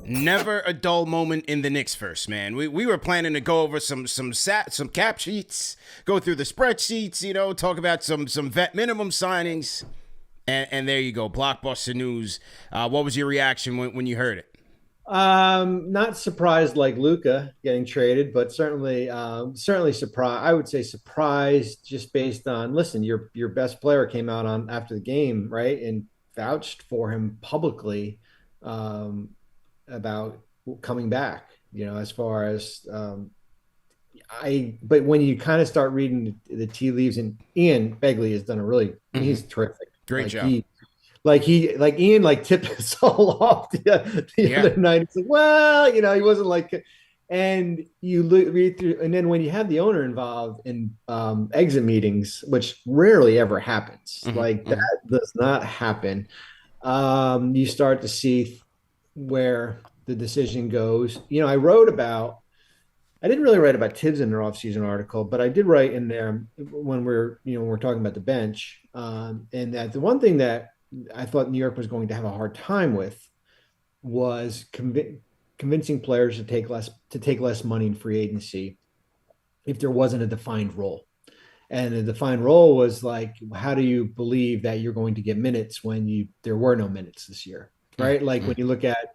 Never a dull moment in the Knicks first, man. We were planning to go over some cap sheets, go through the spreadsheets, talk about some vet minimum signings, and there you go, blockbuster news. What was your reaction when you heard it? Not surprised like Luca getting traded, but certainly surprised. I would say surprised just based on, listen, your best player came out on after the game, right, and vouched for him publicly about coming back. As far as but when you kind of start reading the tea leaves, and Ian Begley has done a really, he's terrific. Great Like job. like Ian tipped us all off the Yeah. other night. It's like, well, he wasn't like, and you read through, and then when you have the owner involved in exit meetings, which rarely ever happens, like that does not happen. You start to see where the decision goes. I didn't really write about Tibbs in their offseason article, but I did write in there when we're talking about the bench, and that the one thing that I thought New York was going to have a hard time with was convincing players to take less money in free agency if there wasn't a defined role. And the defined role was like, how do you believe that you're going to get minutes when there were no minutes this year, right? Like when you look at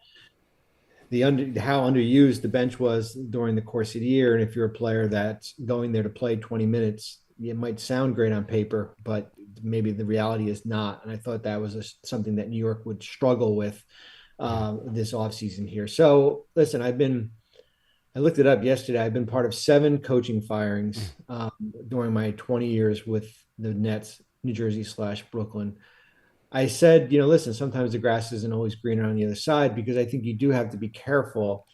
how underused the bench was during the course of the year, and if you're a player that's going there to play 20 minutes, it might sound great on paper, but maybe the reality is not. And I thought that was something that New York would struggle with this offseason here. So listen, I looked it up yesterday. I've been part of 7 coaching firings during my 20 years with the Nets, New Jersey / Brooklyn. I said, listen, sometimes the grass isn't always greener on the other side, because I think you do have to be careful.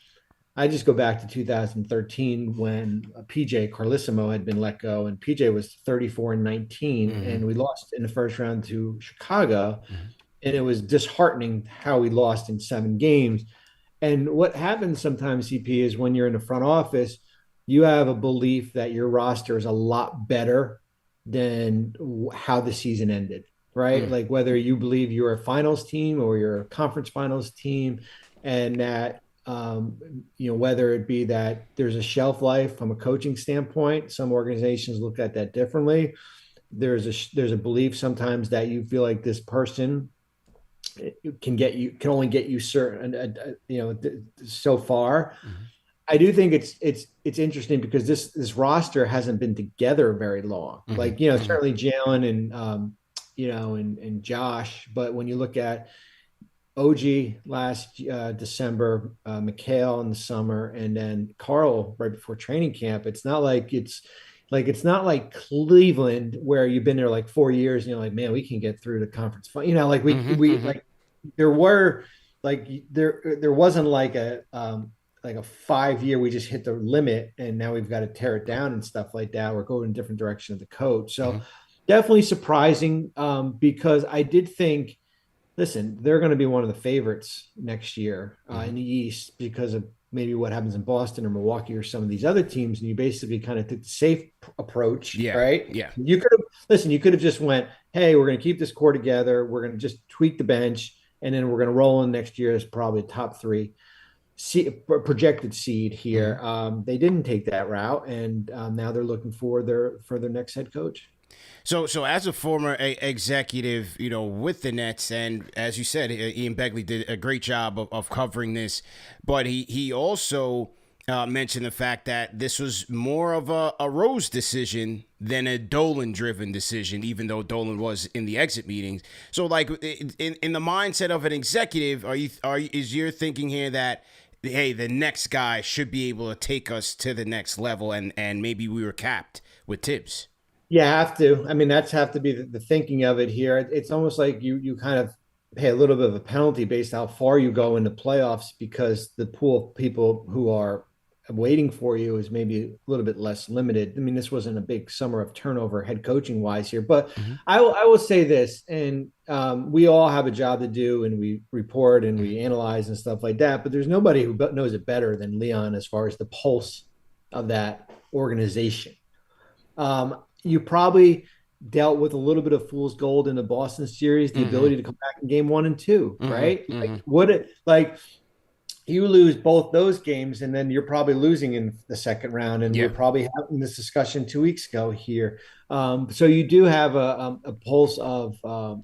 I just go back to 2013 when PJ Carlissimo had been let go, and PJ was 34-19, and we lost in the first round to Chicago. And it was disheartening how we lost in 7 games. And what happens sometimes, CP, is when you're in the front office, you have a belief that your roster is a lot better than how the season ended, right? Like whether you believe you're a finals team or you're a conference finals team, and that whether it be that there's a shelf life from a coaching standpoint. Some organizations look at that differently. There's a belief sometimes that you feel like this person can only get you certain so far. I do think it's interesting because this roster hasn't been together very long. Like certainly Jalen and Josh, but when you look at OG last December, Mikhail in the summer, and then Carl right before training camp, it's not like Cleveland where you've been there like 4 years and you're like, man, we can get through the conference. Like we like there were like there wasn't like a 5 year we just hit the limit and now we've got to tear it down and stuff like that. We're going in a different direction of the coach. So definitely surprising because I did think, listen, they're going to be one of the favorites next year in the East because of maybe what happens in Boston or Milwaukee or some of these other teams. And you basically kind of took the safe approach, right? Yeah. You could have just went, hey, we're going to keep this core together. We're going to just tweak the bench. And then we're going to roll in next year as probably top 3 projected seed here. They didn't take that route. And now they're looking for their next head coach. So as a former executive, with the Nets, and as you said, Ian Begley did a great job of covering this, but he also mentioned the fact that this was more of a Rose decision than a Dolan-driven decision, even though Dolan was in the exit meetings. So, like in the mindset of an executive, is your thinking here that, hey, the next guy should be able to take us to the next level, and maybe we were capped with Tibbs? You have to. I mean, that's have to be the thinking of it here. It's almost like you kind of pay a little bit of a penalty based how far you go in the playoffs because the pool of people who are waiting for you is maybe a little bit less limited. I mean, this wasn't a big summer of turnover head coaching wise here, but I will say this, and we all have a job to do, and we report and we analyze and stuff like that. But there's nobody who knows it better than Leon as far as the pulse of that organization. You probably dealt with a little bit of fool's gold in the Boston series, the ability to come back in game 1 and 2, right? you lose both those games, and then you're probably losing in the second round. And we're Yeah. probably having this discussion 2 weeks ago here. So you do have a pulse of the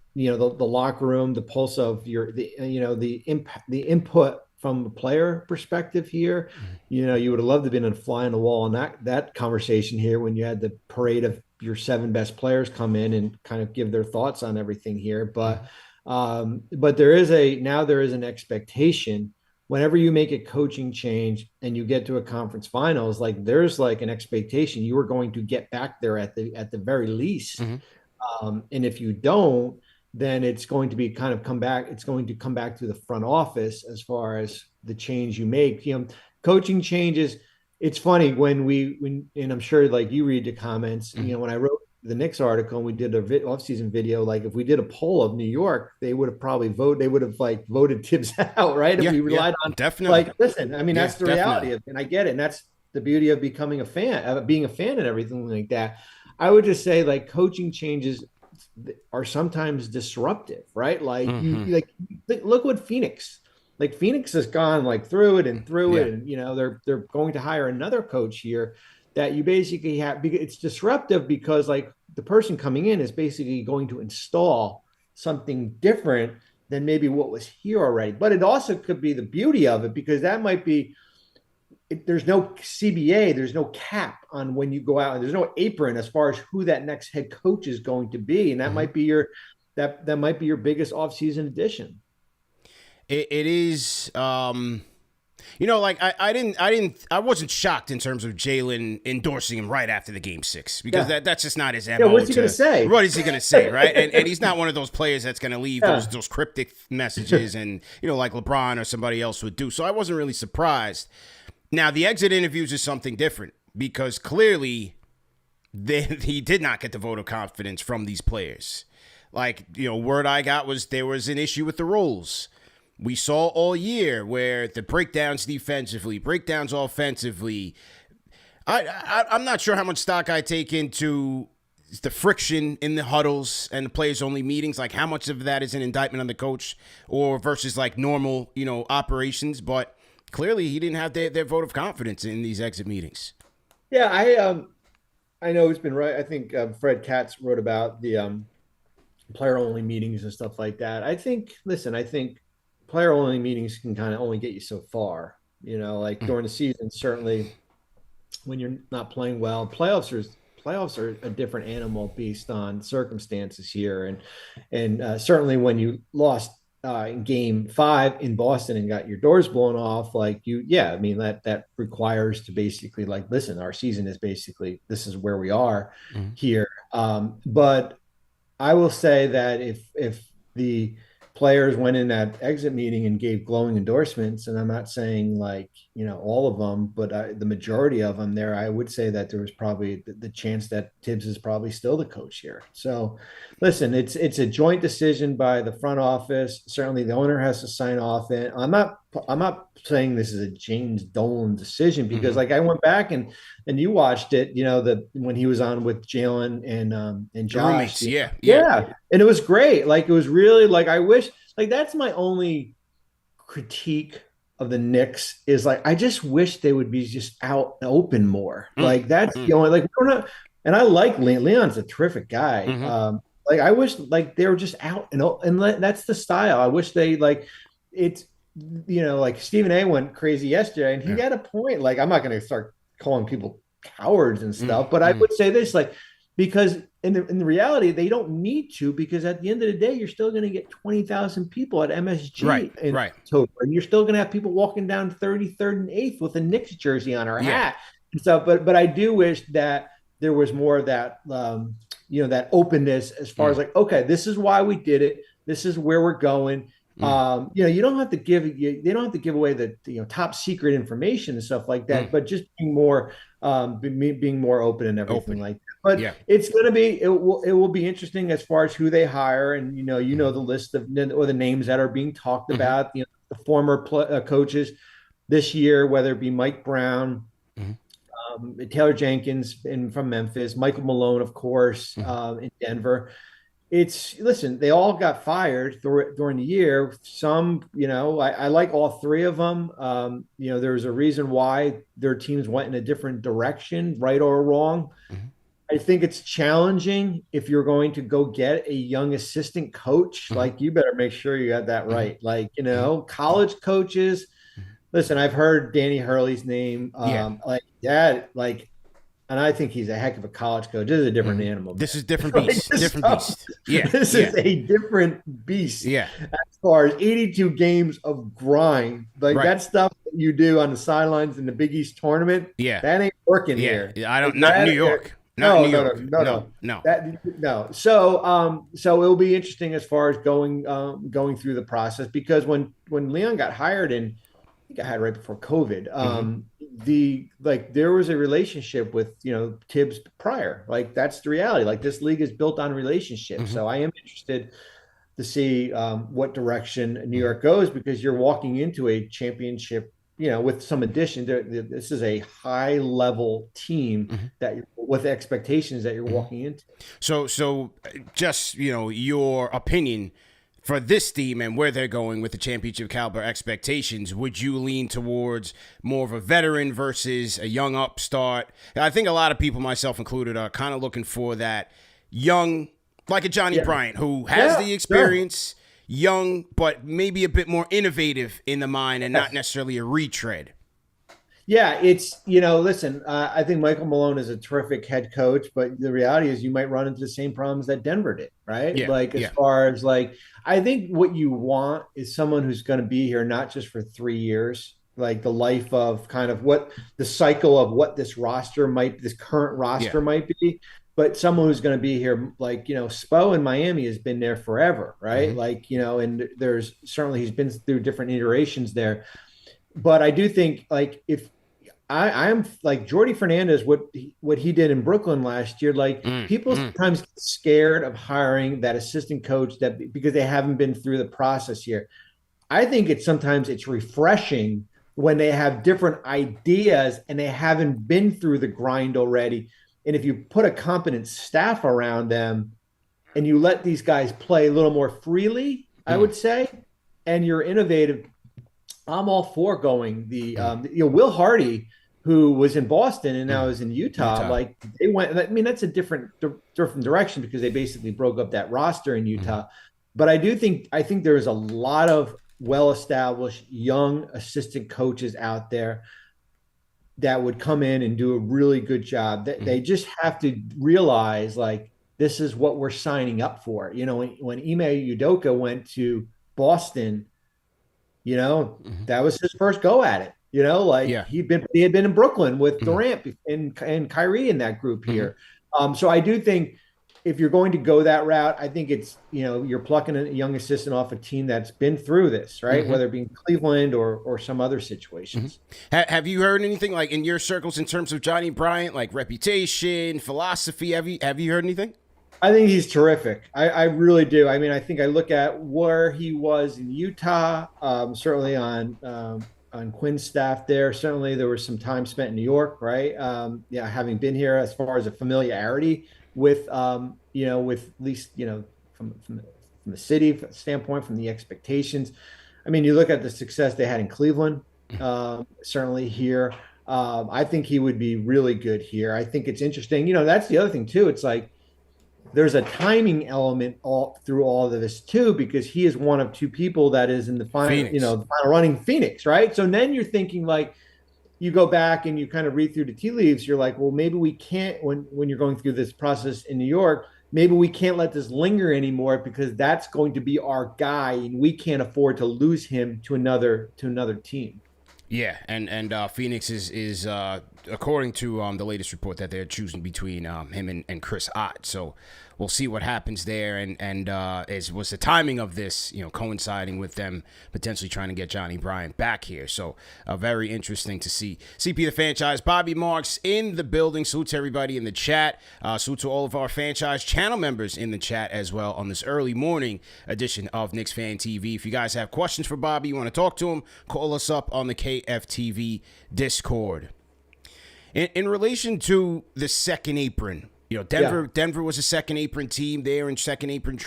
locker room, the pulse of the impact, the input from a player perspective here. You would have loved to have been a fly on the wall in that conversation here when you had the parade of your seven best players come in and kind of give their thoughts on everything here. But there is an expectation whenever you make a coaching change and you get to a conference finals, like there's like an expectation you are going to get back there at the very least. Mm-hmm. And if you don't, then it's going to be kind of come back. It's going to come back to the front office as far as the change you make. Coaching changes. It's funny and I'm sure like you read the comments. Mm-hmm. When I wrote the Knicks article and we did a off-season video, like if we did a poll of New York, they would have probably voted. They would have like voted Tibbs out, right? If we relied on definitely. like, listen, I mean, Yeah, that's the definitely. reality of it, and I get it, and that's the beauty of becoming a fan, being a fan, and everything like that. I would just say like coaching changes are sometimes disruptive, right? Like Mm-hmm. look what Phoenix has gone like through it and through Yeah. it, and they're going to hire another coach here that you basically have. It's disruptive because like the person coming in is basically going to install something different than maybe what was here already. But it also could be the beauty of it because that might be there's no CBA, there's no cap on when you go out, and there's no apron as far as who that next head coach is going to be, and that Mm-hmm. might be your that might be your biggest offseason addition. It is. Like I wasn't shocked in terms of Jalen endorsing him right after the game 6 because Yeah, that's just not his yeah. MO. What's he going to say? What is he gonna say, right? And he's not one of those players that's gonna leave Yeah, those cryptic messages and like LeBron or somebody else would do. So I wasn't really surprised. Now the exit interviews is something different because clearly he did not get the vote of confidence from these players. Like, word I got was there was an issue with the rules. We saw all year where the breakdowns defensively, breakdowns offensively. I'm not sure how much stock I take into the friction in the huddles and the players only meetings. Like how much of that is an indictment on the coach or versus like normal, operations. But clearly he didn't have their vote of confidence in these exit meetings. yeah. I know it's been right. I think Fred Katz wrote about the player only meetings and stuff like that. I think player only meetings can kind of only get you so far. Like during the season, certainly when you're not playing well, playoffs are a different animal based on circumstances here, and certainly when you lost in Game 5 in Boston and got your doors blown off, like I mean that requires to basically like, listen, our season is basically this is where we are Mm-hmm. here. But I will say that if the players went in that exit meeting and gave glowing endorsements, and I'm not saying like all of them, but the majority of them there, I would say that there was probably the chance that Tibbs is probably still the coach here. So, listen, it's a joint decision by the front office. Certainly, the owner has to sign off. And I'm not saying this is a James Dolan decision because Mm-hmm. like I went back and you watched it, when he was on with Jalen and The Josh. roommates, yeah, yeah. Yeah, and it was great. Like it was really like I wish like that's my only critique of the Knicks is like I just wish they would be just out and open more. Mm, Like that's the mm, only like we're not. And I like Leon. Leon's a terrific guy. mm-hmm. Like I wish like they were just out and that's the style. I wish they like it's like Stephen A went crazy yesterday and he Yeah. got a point. Like I'm not going to start calling people cowards and Mm, stuff, but I mm. would say this like because in the reality they don't need to because at the end of the day you're still going to get 20,000 people at Right, MSG in right. October and you're still going to have people walking down 33rd and 8th with a Knicks jersey on our Yeah. hat and stuff, but I do wish that there was more of that that openness as far as Mm, like okay, this is why we did it, this is where we're going. mm, You don't have to they don't have to give away the top secret information and stuff like mm. that, but just being more open and everything Open. like that. But Yeah. it will be interesting as far as who they hire, and the list of or the names that are being talked Mm-hmm. about. The former coaches this year, whether it be Mike Brown, Mm-hmm. Taylor Jenkins from Memphis, Michael Malone, of course, Mm-hmm. in Denver. listen, they all got fired during the year. Some, I like all three of them. There's a reason why their teams went in a different direction, right or wrong. Mhm. I think it's challenging if you're going to go get a young assistant coach. Mhm. Like, you better make sure you got that Mhm. right. Like, Mhm. college coaches. Mhm. Listen, I've heard Danny Hurley's name. Yeah. Like that, like, and I think he's a heck of a college coach. This is a different Mhm. animal, This man. is different Like beast. this Different stuff, beast. Yeah. this Yeah. is a different beast Yeah. as far as 82 games of grind. Like Right. that stuff that you do on the sidelines in the Big East tournament, Yeah. that ain't working Yeah. here. I don't. Like Not in New that, York. Not in no, New no, no, York. no, No. no. No. No. So it'll be interesting as far as going through the process, because when Leon got hired, and he got hired right before COVID, Mhm. there was a relationship with Tibbs prior. Like that's the reality. Like this league is built on relationships. Mhm. So I am interested to see what direction New Mhm. York goes, because you're walking into a championship, with some addition. This is a high level team Mhm. with expectations that you're Mhm. walking into. So just your opinion for this team and where they're going with the championship caliber expectations. Would you lean towards more of a veteran versus a young upstart? I think a lot of people, myself included, are kind of looking for that young, like a Johnny Yeah, Bryant, who has yeah, the sure. experience, young, but maybe a bit more innovative in the mind and not Yes. necessarily a retread. Yeah, it's, listen, I think Michael Malone is a terrific head coach, but the reality is you might run into the same problems that Denver did, right? Yeah, Like, as yeah. far as like, I think what you want is someone who's going to be here not just for 3 years, like the life of kind of what the cycle of what this current Yeah. roster might be, but someone who's going to be here, like, Spo in Miami has been there forever, right? Mm-hmm. Like, and there's certainly he's been through different iterations there. But I do think, like, if I am like Jordy Fernandez, what he did in Brooklyn last year. Like, Mm, people mm, sometimes get scared of hiring that assistant coach because they haven't been through the process here. I think sometimes it's refreshing when they have different ideas and they haven't been through the grind already. And if you put a competent staff around them and you let these guys play a little more freely, I mm, would say, and you're innovative, I'm all for going mm. Will Hardy, who was in Boston and now Mm. is in Utah. Utah. Like, they went. I mean, that's a different direction, because they basically broke up that roster in Mm. Utah. But I think there is a lot of well-established young assistant coaches out there that would come in and do a really good job. That Mm. they just have to realize, like, this is what we're signing up for. When Ime Udoka went to Boston, Mm. that was his first go at it. Like, Yeah. he had been in Brooklyn with Mm. Durant and Kyrie in that group Mm. here. So I do think if you're going to go that route, I think it's, you're plucking a young assistant off a team that's been through this, right? Mm. Whether it be in Cleveland or some other Mm. situations. Have you heard anything like in your circles in terms of Johnny Bryant, like reputation, philosophy? Have you heard anything? I think he's terrific. I really do. I mean, I think I look at where he was in Utah, certainly on Quinn's staff there. Certainly, there was some time spent in New York, right? Yeah, having been here, as far as a familiarity with at least, from the city standpoint, from the expectations. I mean, you look at the success they had in Cleveland, certainly here. I think he would be really good here. I think it's interesting. That's the other thing too. It's like, there's a timing element all through all of this too, because he is one of two people that is in the final, Phoenix. the final running, Phoenix, right? So then you're thinking, like, you go back and you kind of read through the tea leaves. You're like, well, maybe we can't, when you're going through this process in New York, maybe we can't let this linger anymore, because that's going to be our guy, and we can't afford to lose him to another team. Yeah, and Phoenix is according to the latest report that they're choosing between him and Chris Ott. So we'll see what happens there, and was the timing of this coinciding with them potentially trying to get Johnny Bryant back here. So very interesting to see. CP The Fanchise, Bobby Marks in the building. Salute to everybody in the chat. Salute to all of our franchise channel members in the chat as well on this early morning edition of Knicks Fan TV. If you guys have questions for Bobby, you want to talk to him, call us up on the KFTV Discord. In relation to the second apron You know, Denver was a second apron team there, and second apron,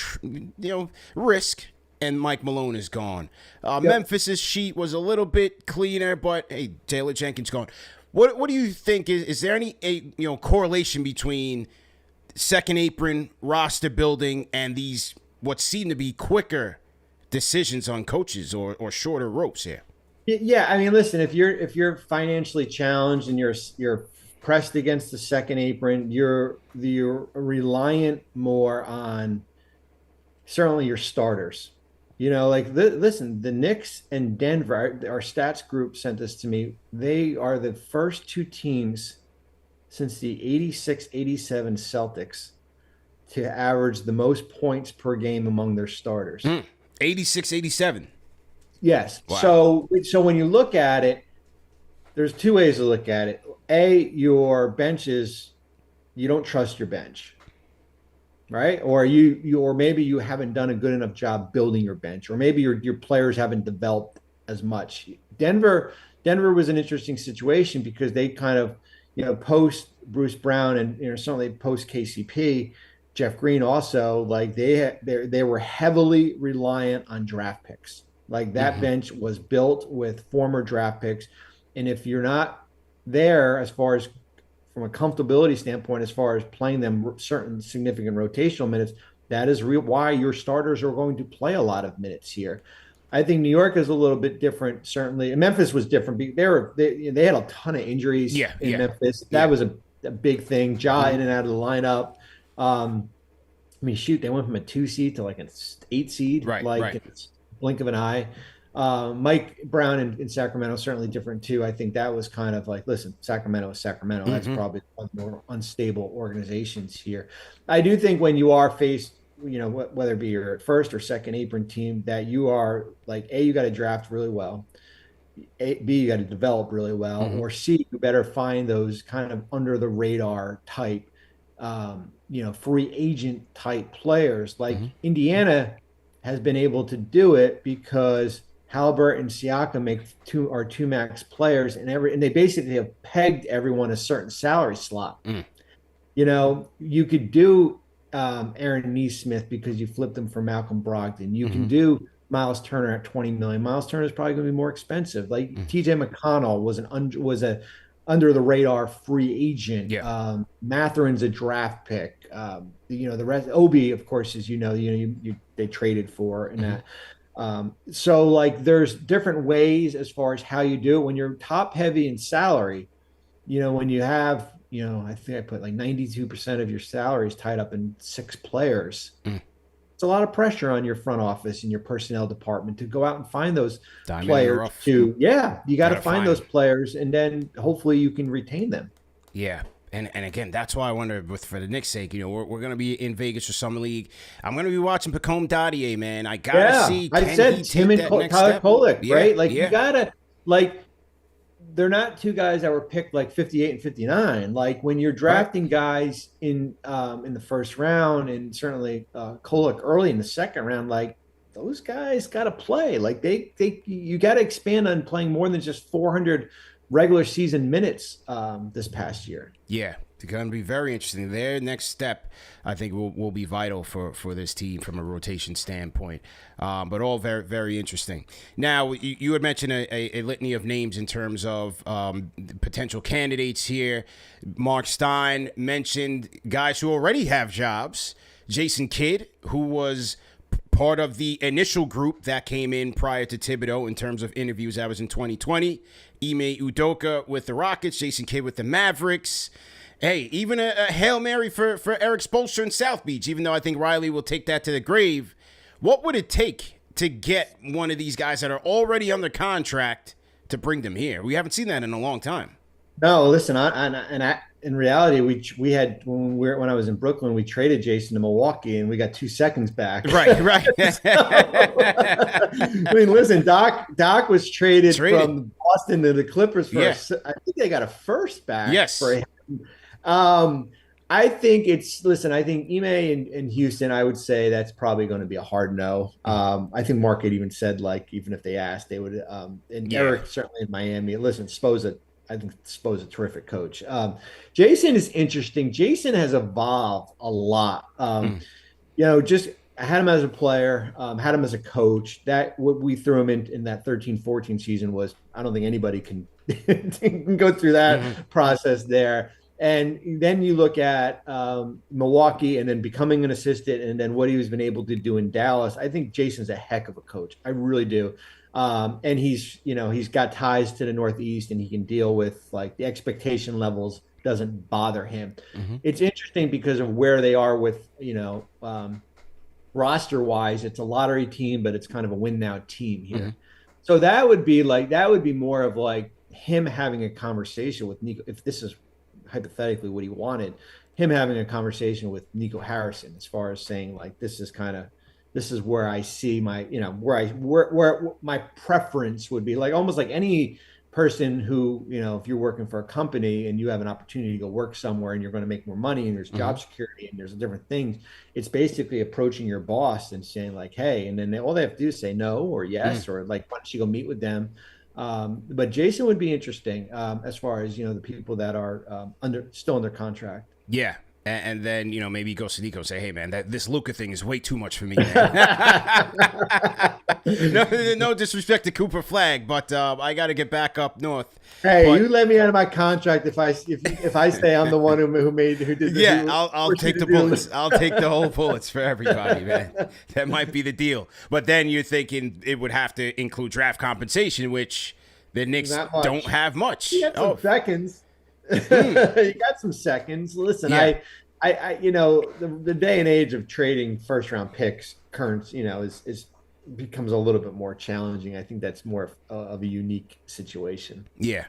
risk. And Mike Malone is gone. Memphis's sheet was a little bit cleaner, but hey, Taylor Jenkins gone. What do you think is there any correlation between second apron roster building and these what seem to be quicker decisions on coaches or shorter ropes here? Yeah, I mean, listen, if you're financially challenged and you're pressed against the second apron, you're reliant more on certainly your starters. Listen, the Knicks and Denver, our stats group sent this to me. They are the first two teams since the 86-87 Celtics to average the most points per game among their starters. 86-87. Yes. Wow. So when you look at it, there's two ways to look at it. Your benches, you don't trust your bench. Right? Or or maybe you haven't done a good enough job building your bench, or maybe your players haven't developed as much. Denver was an interesting situation because they kind of, post Bruce Brown and certainly post KCP, Jeff Green also, like they were heavily reliant on draft picks. Like that bench was built with former draft picks, and if you're not there as far as from a comfortability standpoint, as far as playing them certain significant rotational minutes, that is why your starters are going to play a lot of minutes here. I think New York is a little bit different, certainly. And Memphis was different. They had a ton of injuries in Memphis. That was a big thing. Ja in and out of the lineup. I mean, shoot, they went from a 2 seed to like an 8 seed, in a blink of an eye. Mike Brown in Sacramento, certainly different too. I think that was kind of like, listen, Sacramento is Sacramento. That's probably one of the more unstable organizations here. I do think when you are faced, whether it be your first or second apron team, that you are like, you got to draft really well. B, you got to develop really well. Or C, you better find those kind of under the radar type, free agent type players. Like Indiana has been able to do it because Halliburton and Siakam make two max players, and they basically have pegged everyone a certain salary slot. You could do Aaron Nesmith because you flipped him for Malcolm Brogdon. You can do Miles Turner at $20 million. Miles Turner is probably going to be more expensive. Like TJ McConnell was a under the radar free agent. Matherin's a draft pick. The rest, Obi, of course, as they traded for and that. So like there's different ways as far as how you do it when you're top heavy in salary. When you have, I think I put like 92% of your salary is tied up in 6 players. It's a lot of pressure on your front office and your personnel department to go out and find those players. You got to find those players, and then hopefully you can retain them. Yeah. And again, that's why I wonder, for the Knicks' sake, we're going to be in Vegas for Summer League. I'm going to be watching Pacome Dadier, man. I got to see. I said Tim and Tyler Kolek, right? Like, you got to, like, they're not two guys that were picked like 58 and 59. Like, when you're drafting guys in the first round, and certainly Kolek early in the second round, like, those guys got to play. Like, you got to expand on playing more than just 400 regular season minutes this past year. Yeah, it's going to be very interesting. Their next step, I think, will be vital for this team from a rotation standpoint. But all very, very interesting. Now, you had mentioned a litany of names in terms of potential candidates here. Mark Stein mentioned guys who already have jobs. Jason Kidd, who was part of the initial group that came in prior to Thibodeau in terms of interviews. That was in 2020. Ime Udoka with the Rockets, Jason Kidd with the Mavericks. Hey, even a Hail Mary for Erik Spoelstra in South Beach, even though I think Riley will take that to the grave. What would it take to get one of these guys that are already under contract to bring them here? We haven't seen that in a long time. No, listen, in reality, we had when I was in Brooklyn, we traded Jason to Milwaukee, and we got 2 seconds back. Right. I mean, listen, Doc was traded from Boston to the Clippers for I think they got a first back. Yes. For him. I think I think Ime in Houston, I would say that's probably going to be a hard no. I think Mark had even said, like, even if they asked, they would. And Erik certainly in Miami. Listen, Spo's a I think Spo is a terrific coach. Jason is interesting. Jason has evolved a lot. Just I had him as a player, had him as a coach. That what we threw him in that 13-14 season was, I don't think anybody can, can go through that process there. And then you look at Milwaukee and then becoming an assistant and then what he's been able to do in Dallas. I think Jason's a heck of a coach. I really do. And he's got ties to the Northeast and he can deal with like the expectation levels doesn't bother him. It's interesting because of where they are with, roster wise, it's a lottery team, but it's kind of a win now team here. So that would be more of like him having a conversation with Nico, if this is hypothetically what he wanted, him having a conversation with Nico Harrison, as far as saying like, this is where I see my, where my preference would be, like almost like any person who, if you're working for a company and you have an opportunity to go work somewhere and you're going to make more money and there's job security and there's different things, it's basically approaching your boss and saying like, hey, and then all they have to do is say no or yes, or like, why don't you go meet with them? But Jason would be interesting as far as, the people that are still under contract. Yeah. And then, maybe he goes to Nico and say, hey, man, this Luka thing is way too much for me, man. no disrespect to Cooper Flag, but I got to get back up north. Hey, you let me out of my contract if I say I'm the one who did the yeah, I'll take the bullets. I'll take the whole bullets for everybody, man. That might be the deal. But then you're thinking it would have to include draft compensation, which the Knicks don't have much. You got some seconds. You got some seconds. Listen, yeah. I the day and age of trading first round picks is becomes a little bit more challenging. I think that's more of a unique situation. Yeah,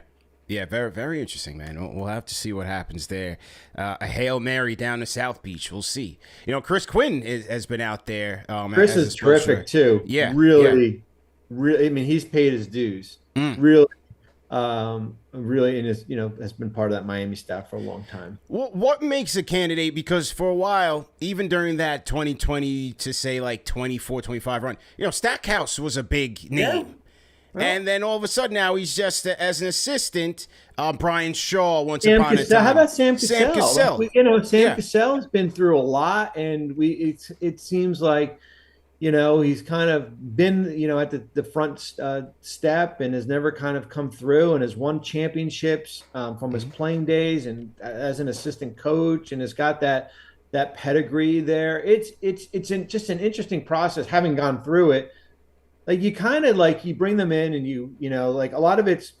very, very interesting, man. We'll have to see what happens there. A Hail Mary down to South Beach. We'll see. Has been out there. Chris is terrific too. Yeah, really. I mean, he's paid his dues. Really. Really, and is has been part of that Miami staff for a long time. What makes a candidate? Because for a while, even during that 2020 to say like 24-25 run, Stackhouse was a big name. Yeah. Well, and then all of a sudden now he's just as an assistant. Brian Shaw once upon a time. How about Sam Cassell? Sam Cassell. Sam Cassell has been through a lot, and it seems like. He's kind of been, at the front step and has never kind of come through and has won championships from his playing days and as an assistant coach and has got that pedigree there. It's just an interesting process having gone through it. Like you kind of like you bring them in and like a lot of it's,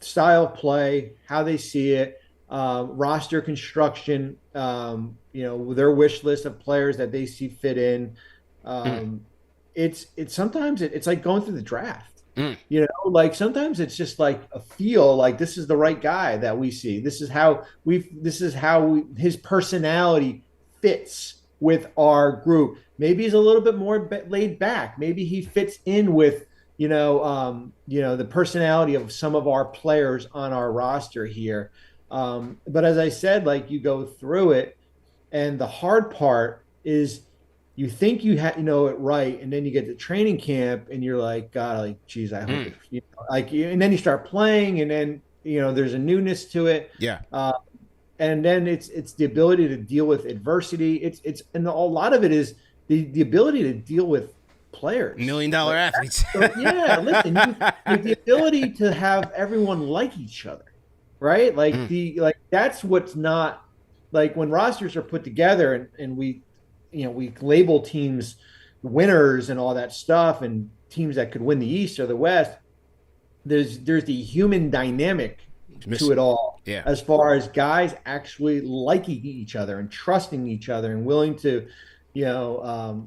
style of play, how they see it, roster construction, their wish list of players that they see fit in. It's sometimes it's like going through the draft, like sometimes it's just like a feel like this is the right guy that we see. This is how his personality fits with our group. Maybe he's a little bit more laid back. Maybe he fits in with, the personality of some of our players on our roster here. But as I said, like you go through it and the hard part is, you think you know it right, and then you get to training camp, and you're like, God, like, geez, I hope, and then you start playing, and then there's a newness to it, and then it's the ability to deal with adversity. And a lot of it is the ability to deal with players, $1 million athletes. Yeah, listen, the ability to have everyone like each other, right? Like that's what's not like when rosters are put together, and we label teams winners and all that stuff and teams that could win the East or the West. There's the human dynamic to it all, as far as guys actually liking each other and trusting each other and willing to, deal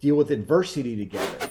with adversity together.